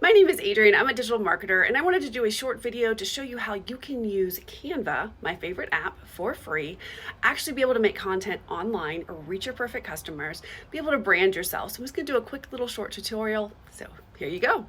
My name is Adrienne. I'm a digital marketer, and I wanted to do a short video to show you how you can use Canva, my favorite app, for free, actually be able to make content online or reach your perfect customers, be able to brand yourself. So I'm just going to do a quick little short tutorial. So here you go.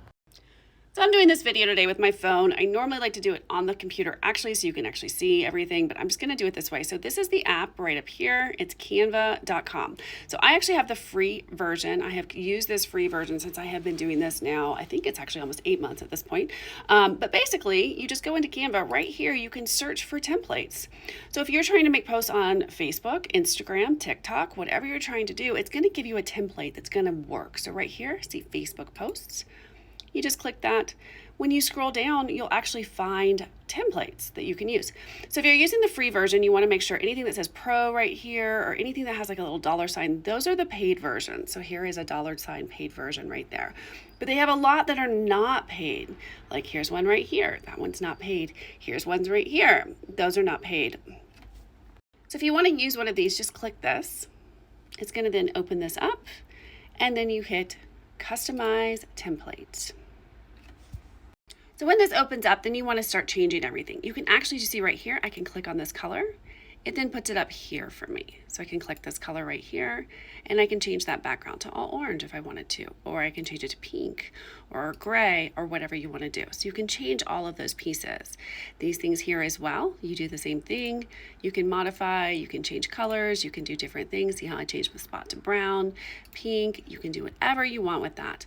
So I'm doing this video today with my phone. I normally like to do it on the computer actually so you can actually see everything, but I'm just gonna do it this way. So this is the app right up here. It's canva.com. So I actually have the free version. I have used this free version since I have been doing this now. I think it's actually almost 8 months at this point. But basically you just go into Canva. Right here you can search for templates. So if you're trying to make posts on Facebook, Instagram, TikTok, whatever you're trying to do, it's gonna give you a template that's gonna work. So right here, see Facebook posts. You just click that. When you scroll down, you'll actually find templates that you can use. So if you're using the free version, you want to make sure anything that says pro right here or anything that has like a little dollar sign, those are the paid versions. So here is a dollar sign paid version right there. But they have a lot that are not paid. Like here's one right here. That one's not paid. Here's ones right here. Those are not paid. So if you want to use one of these, just click this. It's going to then open this up and then you hit customize template. So when this opens up, then you want to start changing everything. You can actually just see right here, I can click on this color. It then puts it up here for me. So I can click this color right here and I can change that background to all orange if I wanted to, or I can change it to pink or gray or whatever you want to do. So you can change all of those pieces. These things here as well, you do the same thing. You can modify, you can change colors, you can do different things. See how I changed the spot to brown, pink, you can do whatever you want with that.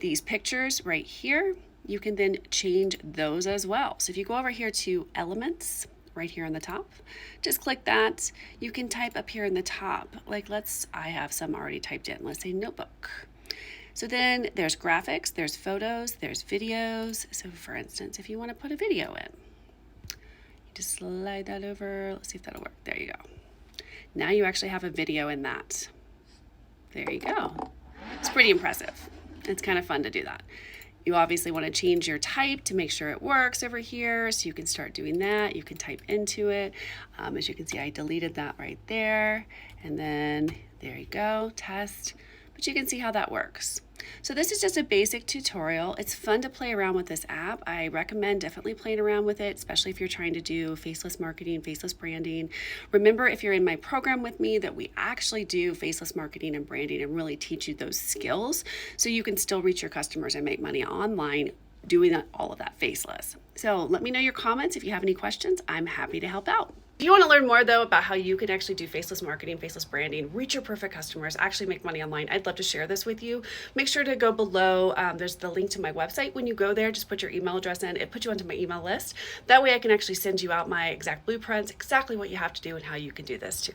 These pictures right here, you can then change those as well. So if you go over here to elements, right here on the top, just click that. You can type up here in the top, like I have some already typed in. Let's say notebook. So then there's graphics, there's photos, there's videos. So for instance, if you want to put a video in, you just slide that over. Let's see if that'll work. There you go. Now you actually have a video in that. There you go. It's pretty impressive. It's kind of fun to do that. You obviously want to change your type to make sure it works over here, so you can start doing that. You can type into it. As you can see, I deleted that right there. And then there you go, test. But you can see how that works. So this is just a basic tutorial. It's fun to play around with this app. I recommend definitely playing around with it, especially if you're trying to do faceless marketing, faceless branding. Remember, if you're in my program with me, that we actually do faceless marketing and branding and really teach you those skills so you can still reach your customers and make money online doing all of that faceless. So let me know your comments. If you have any questions, I'm happy to help out. If you want to learn more though about how you can actually do faceless marketing, faceless branding, reach your perfect customers, actually make money online, I'd love to share this with you. Make sure to go below. There's the link to my website. When you go there, just put your email address in. It puts you onto my email list. That way I can actually send you out my exact blueprints, exactly what you have to do and how you can do this too.